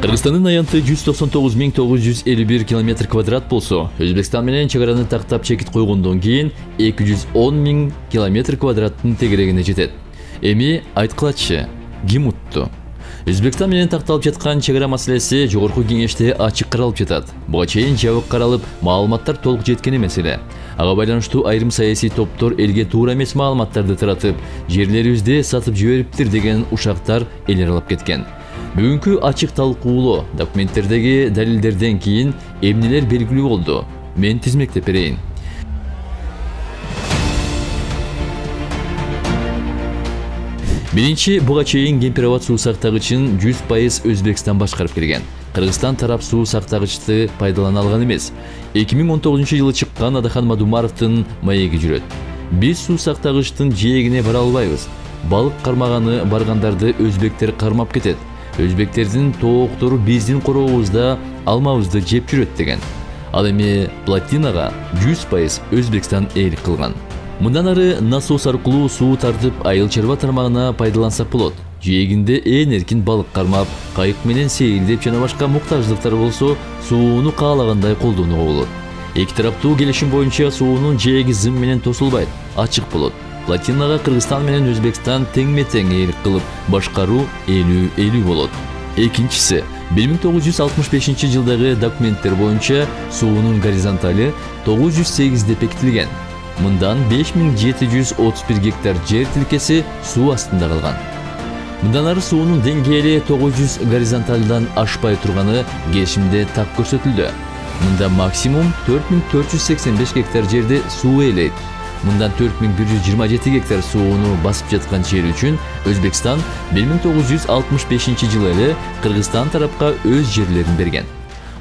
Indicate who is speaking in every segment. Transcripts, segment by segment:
Speaker 1: Кыргызстандын аянты 199.951 км квадрат болсо, Өзбекстан менен чегараны тактап чекит койгондон кийин 210.000 км квадраттын тегерегине жетет. Эми айткылачы, ким утту? Өзбекстан менен такталып жаткан чегара маселеси жогорку кеңеште ачык каралып жатат. Буга чейин жабык каралып, маалыматтар толук жеткен эмес эле. Ага байланыштуу айрым саясий топтор элге туура эмес маалыматтарды таратып, жерлерибизди сатып жибериптир деген ушактар эл аралап кеткен. Бүгүнкү ачык талкуулоо документтердеги далилдерден кийин эмнелер белгилүү болду? Мен тизмектеп берейин. Биринчи, буга чейин Кемпироват суу сактагычын 100% Өзбекстан башкарып келген. Кыргызстан тарап суу сактагычты пайдалана алган эмес. 2019-жылы чыккан Адахан Мадумаровдун маеги жүрөт. Биз суу сактагычтын жээгине бара албайбыз. Балык кармаганы баргандарды өзбектер кармап кетет. Өзбектердин тооктору биздин корообузда алмабызды жеп жүрөт деген. Ал эми плотинага 100% Өзбекстан ээлик кылган. Мындан ары насос аркылуу суу тартып айыл чарба тармагына пайдалансак болот. Жээгинде ээн эркин балык кармап, кайык менен сейилдеп жана башка муктаждыктар болсо, сууну каалагандай колдонууга болот. Эки тараптуу келишим боюнча суунун жээги зым менен тосулбайт, ачык болот. Плотинага Кыргызстан менен Өзбекстан тең-метең ээлик кылып, башкаруу 50-50 болот. Экинчиси, 1965-жылдагы документтер боюнча суунун горизонтали 908 деп бекитилген. Мындан 5731 гектар жер тилкеси суу астында калган. Мындан ары суунун деңгээли 900 горизонталдан ашпай турганы келишимде так көрсөтүлдү. Мында максимум 4485 гектар жерде суу ээлейт. Мындан 4127 гектар сууну басып жаткан жер үчүн Өзбекстан 1965-жылы эле Кыргызстан тарапка өз жерлерин берген.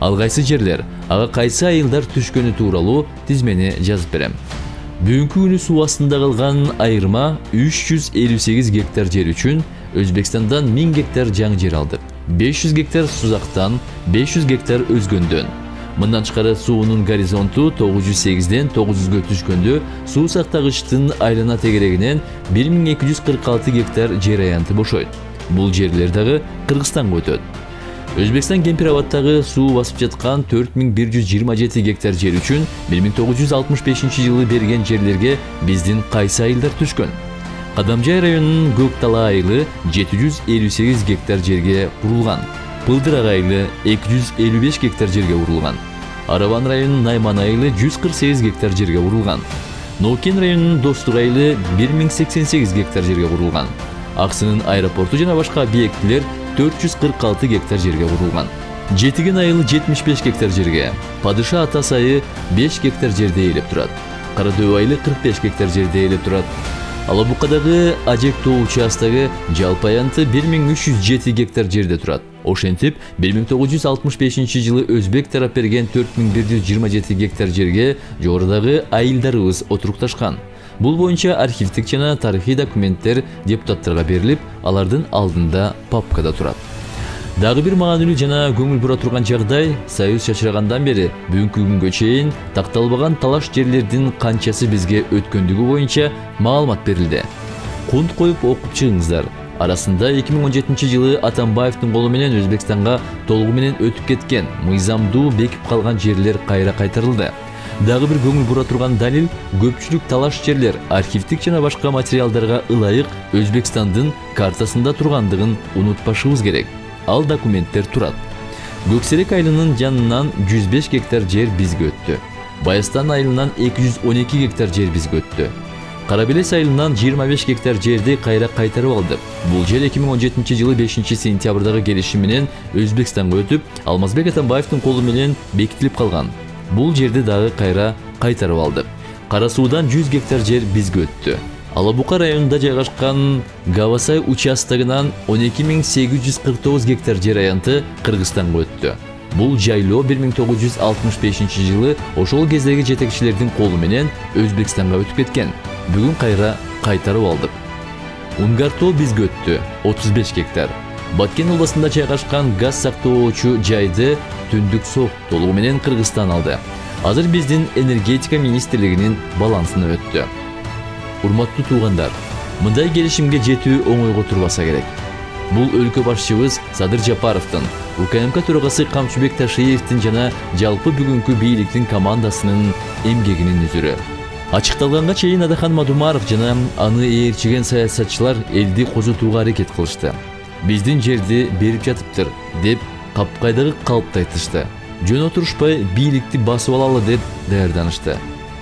Speaker 1: Ал кайсы жерлер, ага кайсы айылдар түшкөнү тууралуу тизмени жазып берем. Бүгүнкү күнү суу астында калган айырма 358 гектар жер үчүн Өзбекстандан 1000 гектар жаңы жер алдык. 500 гектар Сузактан, 500 гектар Өзгөндөн. Мындан тышкары суунун горизонту 908-ден 900-гө түшкөндө суу сактагычтын айлана тегерегинен 1246 гектар жер аянты бошойт. Бул жерлер дагы Кыргызстанга өтөт. Өзбекстан Кемпироваттагы суу басып жаткан 4127 гектар жер үчүн 1965-жылы берген жерлерге биздин кайсы айылдар түшкөн? Кадамжай районунун Көктала айылы 758 гектар жерге курулган. Пылдырак айылы 255 гектар жерге урулган. Араван районунун Найман айылы 148 гектар жерге урулган. Нокен районунун Достук айылы 1088 гектар жерге урулган. Аксынын аэропорту жана башка объектилер 446 гектар жерге курулган. Жетиген айылы 75 гектар жерге, Падыша Ата сайы 5 гектар жерде ээлеп турат. Карадөб айылы 45 гектар жерде ээлеп турат. Алабукадагы Ажек тоо участогу жалпы аянты 1307 гектар жерде турат. Ошентип 1965-жылы Өзбек тарап берген 4127 гектар жерге жогорудагы айылдарыбыз отурукташкан. Бул боюнча архивдик жана тарыхый документтер депутаттарга берилип, алардын алдында папкада турат. Дагы бир маанилүү жана көңүл бура турган жагдай, Союз чачырагандан бери бүгүнкү күнгө чейин такталбаган талаш жерлердин канчасы бизге өткөндүгү боюнча маалымат берилди. Кунт коюп окуп чыгыңыздар. Арасында 2017-жылы Атамбаевдин колу менен Өзбекстанга толугу менен өтүп кеткен, мыйзамдуу бекип калган жерлер кайра кайтарылды. Дагы бир көңүл бура турган далил, көпчүлүк талаш жерлер архивдик жана башка материалдарга ылайык Өзбекстандын картасында тургандыгын унутпашыбыз керек. Ал документтер турат. Көксерек айылынын жанынан 105 гектар жер бизге өттү. Баястан айылынан 212 гектар жер бизге өттү. Карабелес айылынан 25 гектар жерди кайра кайтарып алдык. Бул жер 2017-жылы 5-сентябрдагы келишим менен Өзбекстанга өтүп, Алмазбек Атамбаевдин колу менен бекитилип калган. Бул жерди дагы кайра кайтарып алдык. Кара суудан 100 гектар жер бизге өттү. Алабука районунда жайгашкан Гавасай участогунан 12849 гектар жер аянты Кыргызстанга өттү. Бул жайлоо 1965-жылы ошол кездеги жетекчилердин колу менен Өзбекстанга өтүп кеткен. Бүгүн кайра кайтарып алдык. Унгартоо бизге өттү, 35 гектар. Баткен областында жайгашкан газ сактоочу жайды Түндүк Сок толугу менен Кыргызстан алды. Азыр биздин энергетика министрлигинин балансына өттү. Урматтуу туугандар, мындай келишимге жетүү оңойго турбаса керек. Бул өлкө башчыбыз Садыр Жапаровдун, УКМК төрагасы Камчыбек Ташиевдин жана жалпы бүгүнкү бийликтин командасынын эмгегинин үзүрү. Ачыкталганга чейин Адахан Мадумаров жана аны ээрчиген саясатчылар элди козутууга аракет кылышты. Биздин жерди берип жатыптыр деп капкайдагы калыпты айтышты. Жөн отурушпай бийликти басып алалы деп даярданышты.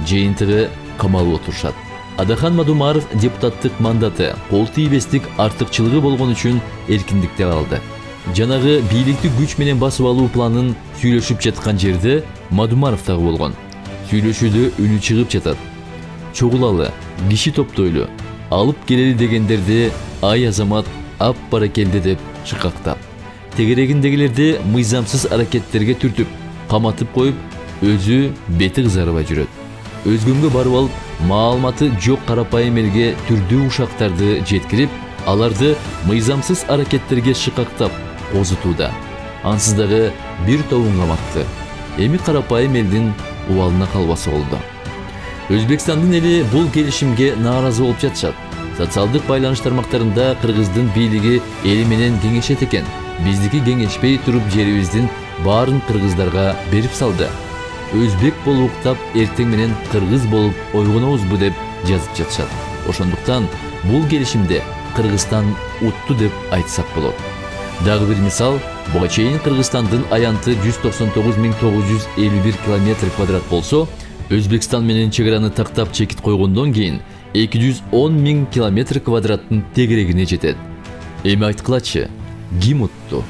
Speaker 1: Жыйынтыгы камалып отурушат. Адахан Мадумаров депутаттык мандаты кол тийбестик артыкчылыгы болгон үчүн эркиндикти алды. Жанагы бийликти күч менен басып алуу планын сүйлөшүп жаткан жерде Мадумаров дагы болгон. Сүйлөшүүдө үнү чыгып жатат. Чогулалы, киши топтойлу, алып келели дегендерди ай азамат ап бара келди деп шыкактап. Тегерегиндегилерди мыйзамсыз аракеттерге түртүп, каматып коюп, өзү бети кызарбай жүрөт. Өзгөнгө барып алып, маалыматы жок карапайым элге түрдүү ушактарды жеткирип, аларды мыйзамсыз аракеттерге шыкактап козутууда. Ансыз дагы бир тобун каматты. Эми карапайым элдин убалына калбасы болду. Өзбекстандын эли бул келишимге нааразы болуп жатышат. Социалдык байланыш тармактарында Кыргыздын бийлиги эли менен кеңешет экен. Биздики кеңешпей туруп жерибиздин баарын кыргыздарга берип салды. Өзбек болуп уктап, эртең менен кыргыз болуп ойгонобузбу деп жазып жатышат. Ошондуктан бул келишимде Кыргызстан утту деп айтсак болот. Дагы бир мисал, буга чейин Кыргызстандын аянты 199.951 км квадрат болсо, Өзбекстан менен чегараны тактап чекит койгондон кийин 210.000 км квадраттын тегерегине жетет. Эми айткылачы, ким утту?